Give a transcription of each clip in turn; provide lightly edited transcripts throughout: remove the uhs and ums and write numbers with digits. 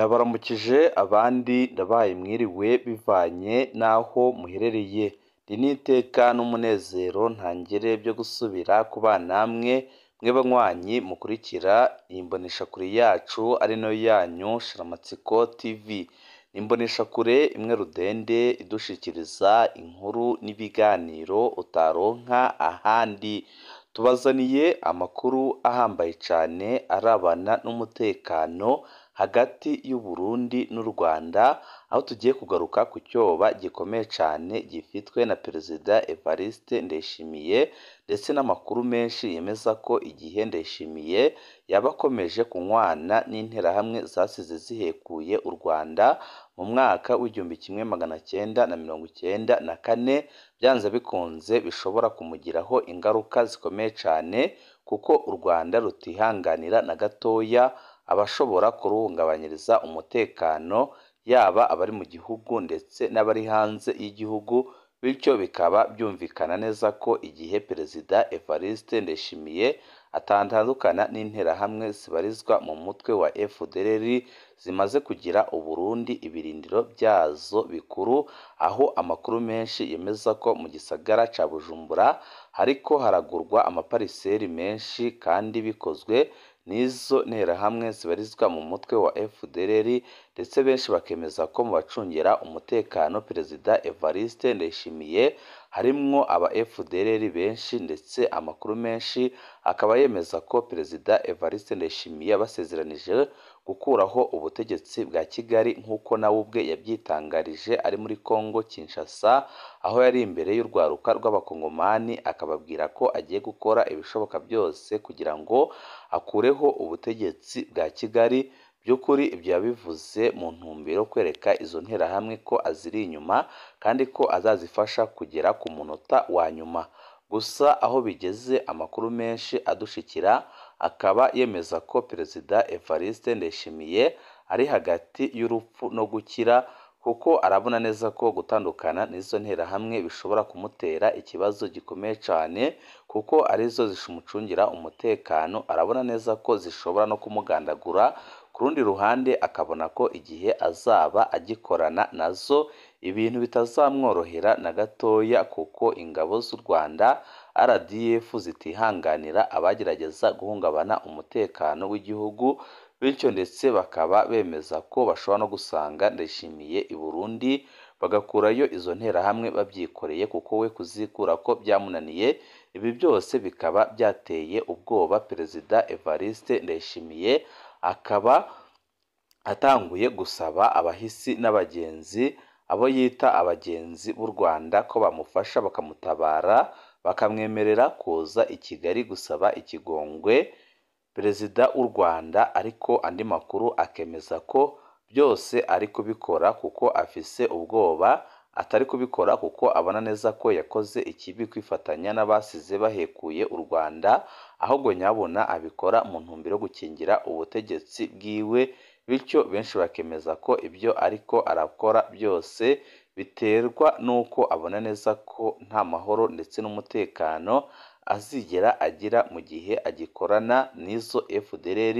Ndabaramukije abandi ndabahaye mwiriwe bivanye n'aho muherereye. Iri ni iteka n'umunezero ntangere byo gusubira kubana namwe mwe banywanyi mukurikira iyi mboneshakure yacu ari nayo yanyu Shiramatsiko TV. Ni imboneshakure imwe rudende idushikiriza inkuru n'ibiganiro utaronka ahandi. Tubazaniye amakuru ahambaye cyane arabana n'umutekano hagati y'u Burundi n'u Rwanda, aho tugiye kugaruka ku cyoba gikomeye cyane gifitwe na Perezida Evariste Ndayishimiye, ndetse n'amakuru menshi yemeza ko igihe Ndayishimiye yaba akomeje kunywana n'interahamwe zasize zihekuye u Rwanda mu mwaka w'1994, byanze bikunze bishobora kumugiraho ingaruka zikomeye cyane, kuko u Rwanda rutihanganira na gatoya abashobora kuruhungabanyiriza umutekano, yaba abari mu gihugu ndetse n'abari hanze y'igihugu. Bityo bikaba byumvikana neza ko igihe Perezida Evariste Ndayishimiye atandukana n'interahamwe zibarizwa mu mutwe wa FDLR zimaze kugira u Burundi ibirindiro byazo bikuru, aho amakuru menshi yemeza ko mu gisagara cya Bujumbura hariko haragurwa amapariseri menshi, kandi bikozwe n'izo nterahamwe zibarizwa mu mutwe wa FDLR, ndetse benshi bakemeza ko mu bacungera umutekano Perezida Evariste Ndayishimiye harimwo aba FDLR benshi, ndetse amakuru menshi akaba yemeza ko Perezida Evariste Ndayishimiye basezeranije gukuraho ubutegetsi bwa Kigali, nk'uko nawe ubwe yabyitangarije ari muri Congo Kinshasa, aho yari imbere y'urwaruka rw'abakongomani akababwira ko agiye gukora ibishoboka byose kugira ngo akureho ubutegetsi bwa Kigali. By'ukuri ibyo yabivuze mu ntumbero yo kwereka izo nterahamwe ko aziri inyuma, kandi ko azazifasha kugera ku munota wa nyuma. Gusa aho bigeze amakuru menshi adushikira akaba yemeza ko Perezida Evariste Ndayishimiye ari hagati y'urupfu no gukira, kuko arabona neza ko gutandukana n'izo nterahamwe bishobora kumutera ikibazo gikomeye cyane, kuko arizo zishumucungira umutekano. Arabona neza ko zishobora no kumugandagura. Ku rundi ruhande akabona ko igihe azaba agikorana nazo ibintu bitazamworohera na gatoya, kuko ingabo z'u Rwanda RDF zitihanganira abagerageza guhungabana umutekano w'igihugu. Bityo ndetse bakaba bemeza ko bashobora no gusanga Ndayishimiye i Burundi bagakurayo izo nterahamwe babyikoreye, kuko we kuzikura ko byamunaniye. Ibi byose bikaba byateye ubwoba Perezida Evariste Ndayishimiye, akaba atanguye gusaba abahisi n'abagenzi, abo yita abagenzi b'u Rwanda, ko bamufasha bakamutabara, bakamwemerera kuza i Kigali gusaba ikigongwe Perezida w'u Rwanda. Ariko andi makuru akemeza ko byose ari kubikora kuko afise ubwoba, atari kubikora kuko abona neza ko yakoze ikibi kwifatanya n'abasize bahekuye u Rwanda, ahubwo nyabona abikora mu ntumbero yo gukingira ubutegetsi bwiwe. Bityo benshi bakemeza ko ibyo ariko arakora byose biterwa n'uko abona neza ko nta mahoro ndetse n'umutekano azigera agira mu gihe agikorana n'izo FDLR.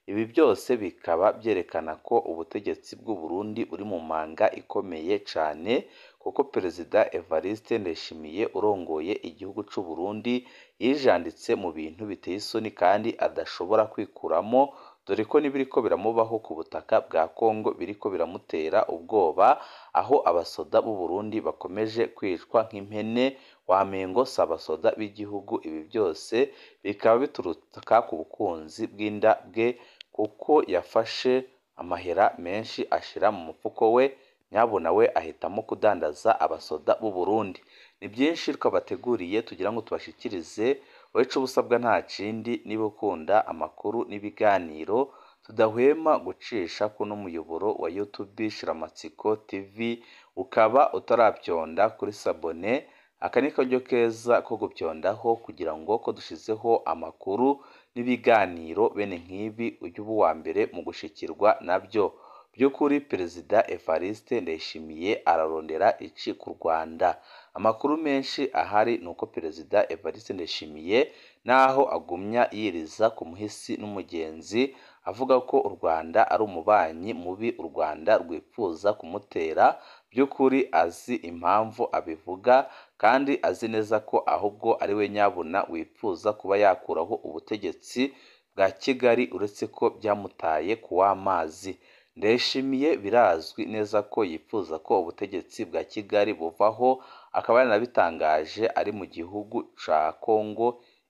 Ibi byose bikaba byerekana ko ubutegetsi bw'u Burundi buri mu manga ikomeye cyane, kuko Perezida Evariste Ndayishimiye urongoye igihugu cy'u Burundi yijanditse mu bintu biteye isoni kandi adashobora kwikuramo, dore ko n'ibiriko biramubaho ku butaka bwa Congo biriko biramutera ubwoba, aho abasoda b'u Burundi bakomeje kwicwa nk'impene wamengo si abasoda b'igihugu. Ibi byose bikaba bituruka ku bukunzi bw'inda bwe, kuko yafashe amahera menshi ashira mu mufuko we, nyabuna we ahitamo kudandaza abasoda b'u Burundi. Ni byinshi twabateguriye tugira ngo tubashikirize, wowe ico busabwa nta kindi, niba ukunda amakuru n'ibiganiro tudahwema gucisha kuno muyoboro wa YouTube Shiramatsiko TV, ukaba utarabyonda kuri sabone, aka ni karyo keza ko gubyondaho kugira ngo ko dushizeho amakuru n'ibiganiro bene nk'ibi ujye uba uwa mbere mu gushikirwa nabyo. By'ukuri Perezida Evariste Ndayishimiye ararondera iki ku Rwanda? Amakuru menshi ahari ni uko Perezida Evariste Ndayishimiye naho agumya yiriza ku muhisi n'umugenzi, avuga ko u Rwanda ari umubanyi mubi u Rwanda rwifuza kumutera. By'ukuri azi impamvu abivuga kandi azi neza ko ahubwo ari we nyabuna wifuza kuba yakuraho ubutegetsi bwa Kigali, uretse ko byamutaye ku w'amazi. Ndayishimiye birazwi neza ko yifuza ko ubutegetsi bwa Kigali buvaho, akaba yaranabitangaje ari mu gihugu ca Kongo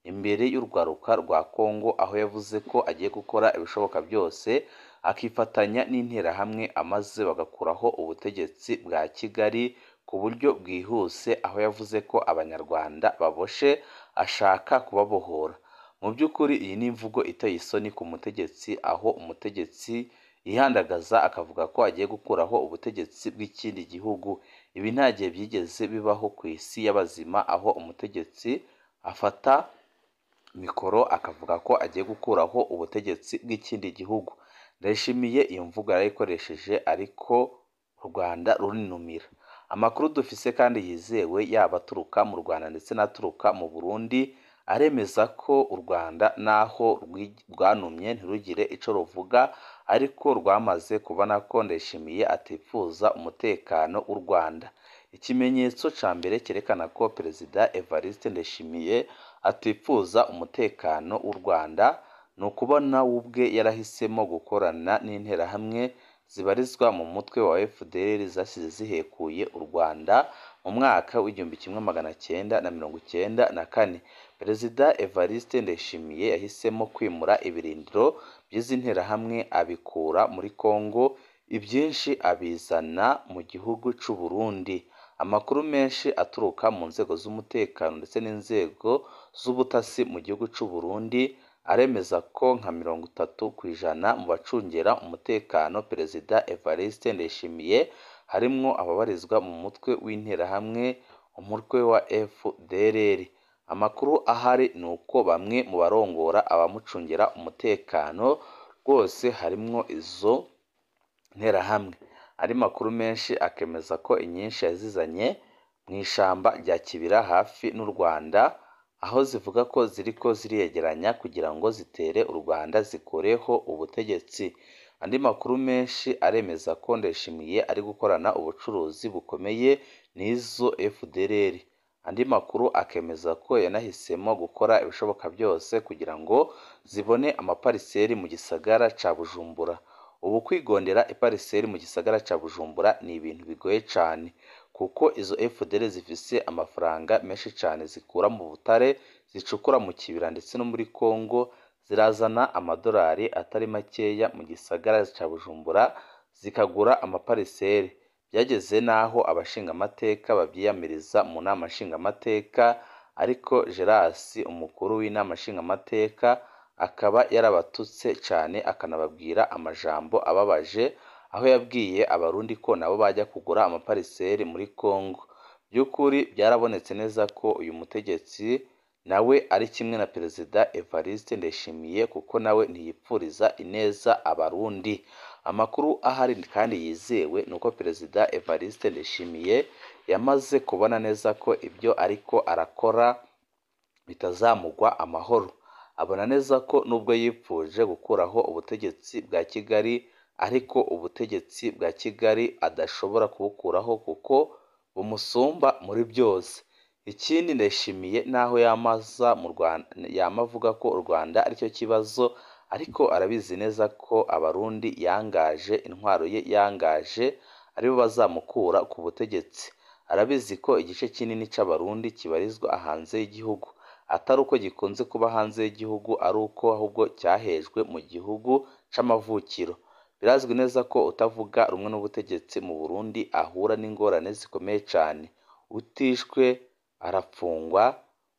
imbere y'urwaruka rwa Kongo, aho yavuze ko agiye gukora ibishoboka byose akifatanya n'interahamwe amaze bagakuraho ubutegetsi bwa Kigali ku buryo bwihuse, aho yavuze ko abanyarwanda baboshe ashaka kubabohora. Mu by'ukuri iyi ni imvugo iteye isoni ku mutegetsi, aho umutegetsi yihandagaza akavuga ko agiye gukuraho ubutegetsi bw'ikindi gihugu. Ibi nta gihe byigeze bibaho ku isi y'abazima, aho umutegetsi afata mikoro akavuga ko agiye gukuraho ubutegetsi bw'ikindi gihugu. Ndayishimiye iyo mvugo yarayikoresheje ariko u Rwanda rurinumira. Amakuru dufise kandi yizewe yaba aturuka mu Rwanda ndetse n'aturuka mu Burundi aremeza ko u Rwanda naho rwanumye ntirugire ico ruvuga, ariko rwamaze kubona ko Ndayishimiye atifuza umutekano w'u Rwanda. Ikimenyetso ca mbere cyerekana ko Perezida Evariste Ndayishimiye atifuza umutekano w'u Rwanda ni ukubona we ubwe yarahisemo gukorana n'interahamwe zibarizwa mu mutwe wa FDLR zasize zihekuye u Rwanda mu mwaka w'1994. Perezida Evariste Ndayishimiye yahisemo kwimura ibirindiro by'izi nterahamwe abikura muri Kongo, ibyinshi abizana mu gihugu c'u Burundi. Amakuru menshi aturuka mu nzego z'umutekano ndetse n'inzego z'ubutasi mu gihugu c'u Burundi aremeza ko nka 30% mu bacungera umutekano Perezida Evariste Ndayishimiye harimwo ababarizwa mu mutwe w'interahamwe, umutwe wa FDLR. Amakuru ahari ni uko bamwe mu barongora abamucungera umutekano rwose harimwo izo nterahamwe. Ari makuru menshi akemeza ko inyinshi yazizanye mu ishamba rya Kibira hafi n'u Rwanda, aho zivuga ko ziriko ziriyegeranya kugira ngo zitere u Rwanda zikoreho ubutegetsi. Andi makuru menshi aremeza ko Ndayishimiye ari gukorana ubucuruzi bukomeye n'izo FDLR. Andi makuru akemeza ko yanahisemo gukora ibishoboka byose kugira ngo zibone amapariseri mu gisagara ca Bujumbura. Ubu kwigondera ipariseri mu gisagara ca Bujumbura ni ibintu bigoye cyane, kuko izo FDLR zifise amafaranga menshi cyane zikura mu butare zicukura mu Kibira ndetse no muri Kongo, zirazana amadolari atari makeya mu gisagara ca Bujumbura zikagura amapariseri. Byageze naho abashinga amateka babyiyamiriza mu nama nshinga amateka, ariko Gerasi umukuru w'inama nshinga amateka akaba yarabatutse cyane akanababwira amajambo ababaje, aho yabwiye abarundi ko nabo bajya kugura amapariseri muri Kongo. By'ukuri byarabonetse neza ko uyu mutegetsi nawe ari kimwe na Perezida Evariste Ndayishimiye, kuko nawe ntiyipfuriza ineza abarundi. Amakuru ahari kandi yizewe ni uko Perezida Evariste Ndayishimiye yamaze kubona neza ko ibyo ariko arakora bitazamugwa amahoro. Abona neza ko nubwo yipfuje gukuraho ubutegetsi bwa Kigali, ariko ubutegetsi bwa Kigali adashobora kubukuraho kuko bumusumba muri byose. Ikindi Ndayishimiye naho yamaza mu Rwanda yamavuga ko u Rwanda aricyo kibazo, ariko arabizi neza ko abarundi yangaje, intwaro ye yangaje aribo bazamukura ku butegetsi. Arabizi ko igice kinini c'abarundi kibarizwa hanze y'igihugu, atari uko gikunze kuba hanze y'igihugu, ari uko ahubwo cyahejwe mu gihugu c'amavukiro. Birazwi neza ko utavuga rumwe n'ubutegetsi mu Burundi ahura n'ingorane zikomeye cyane. Utishwe arapfungwa,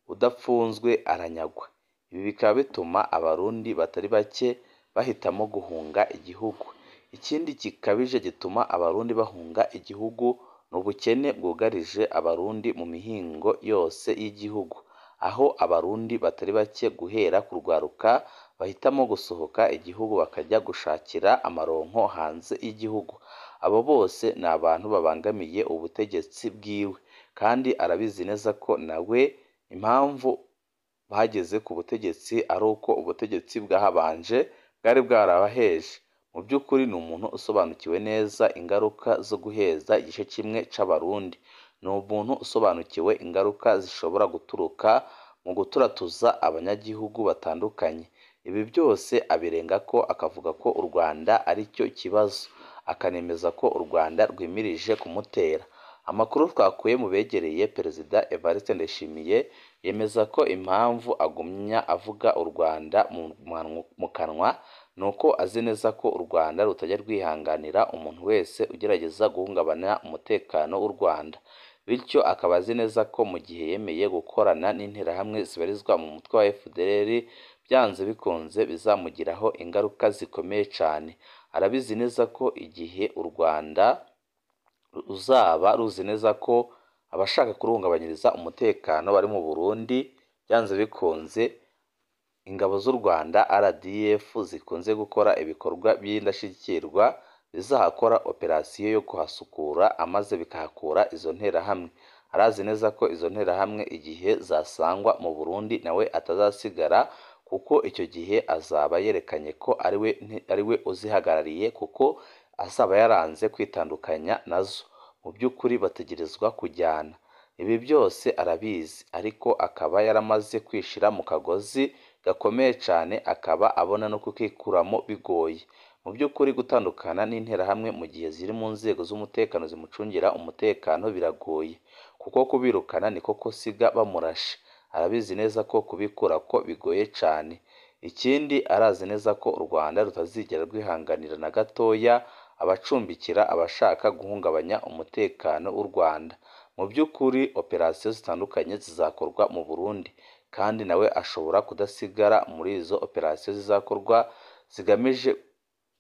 udapfunzwe aranyagwa. Ibi bikaba bituma abarundi batari bake bahitamo guhunga igihugu. Ikindi gikabije gituma abarundi bahunga igihugu ni ubukene bwugarije abarundi mu mihingo yose y'igihugu, aho abarundi batari bake guhera ku rwaruka bahitamo gusohoka igihugu bakajya gushakira amaronko hanze y'igihugu. Abo bose ni abantu babangamiye ubutegetsi bwiwe, kandi arabizi neza ko nawe impamvu bageze ku butegetsi ari uko ubutegetsi bwahabanje bwari bwarabaheje. Mu by'ukuri ni umuntu usobanukiwe neza ingaruka zo guheza igice kimwe c'Abarundi. Ni umuntu usobanukiwe ingaruka zishobora guturuka mu guturatuza abanyagihugu batandukanye. Ibi byose abirengako akavuga ko u Rwanda ari cyo kibazo, akanemeza ko u Rwanda rwimirije kumutera. Amakuru twakuye mu begereye Perezida Evariste Ndayishimiye yemeza ko impamvu agumya avuga u Rwanda mu kanwa ni uko azi neza ko u Rwanda rutajya rwihanganira umuntu wese ugerageza guhungabanya umutekano w'u Rwanda. Bityo akaba azi neza ko mu gihe yemeye gukorana n'interahamwe zibarizwa mu mutwe wa FDLR, byanze bikunze bizamugiraho ingaruka zikomeye cyane. Arabizi neza ko igihe u Rwanda ruzaba ruzi neza ko abashaka kuruhungabanyiriza umutekano bari mu Burundi, byanze bikunze ingabo z'u Rwanda RDF zikunze gukora ibikorwa by'indashyikirwa bizahakora operasiyo yo kuhasukura amaze bikahakura izo nterahamwe. Arazi neza ko izo nterahamwe igihe zasangwa mu Burundi nawe atazasigara, kuko icyo gihe azaba yerekanye ko ari we uzihagarariye, kuko azaba yaranze kwitandukanya nazo. Mu by'ukuri bategerezwa kujyana. Ibi byose arabizi, ariko akaba yaramaze kwishira mu kagozi gakomeye cyane, akaba abona no kukikuramo bigoye. Mu by'ukuri gutandukana n'interahamwe mu gihe ziri mu nzego z'umutekano zimucungira umutekano biragoye, kuko kubirukana niko gusiga bamurashe. Arabizi neza ko kubikura ko bigoye cyane. Ikindi arazi neza ko u Rwanda rutazigera rwihanganira na gatoya abacumbikira abashaka guhungabanya umutekano w'u Rwanda. Mu by'ukuri operasiyo zitandukanye zizakorwa mu Burundi, kandi nawe ashobora kudasigara muri izo operasiyo zizakorwa zigamije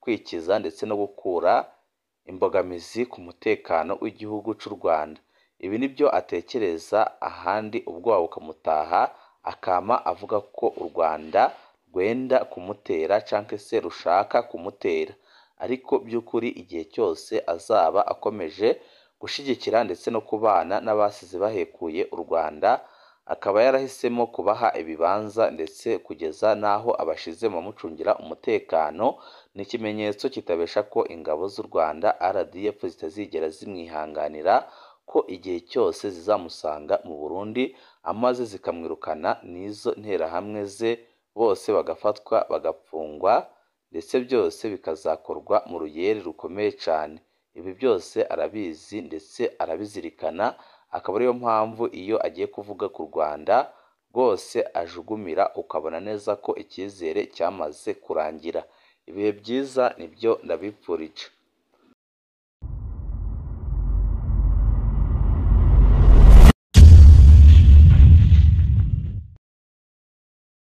kwikiza ndetse no gukura imbogamizi ku mutekano w'igihugu cy'u Rwanda. Ibi nibyo atekereza, ahandi ubwoba bukamutaha akama avuga ko u Rwanda rwenda kumutera cyangwa se rushaka kumutera. Ariko by'ukuri igihe cyose azaba akomeje gushyigikira ndetse no kubana n'abasize bahekuye u Rwanda, akaba yarahisemo kubaha ibibanza ndetse kugeza n'aho abashize mu bamucungira umutekano, ni ikimenyetso kitabesha ko ingabo z'u Rwanda RDF zitazigera zimwihanganira, ko igihe cyose zizamusanga mu Burundi amaze zikamwirukana n'izo nterahamwe ze, bose bagafatwa bagapfungwa, ndetse byose bikazakorwa mu ruyeri rukomeye cyane. Ibi byose arabizi ndetse arabizirikana, akaba ariyo mpamvu iyo agiye kuvuga ku Rwanda rwose ajugumira, ukabona neza ko icyizere cyamaze kurangira. Ibihe byiza nibyo ndabipfurije.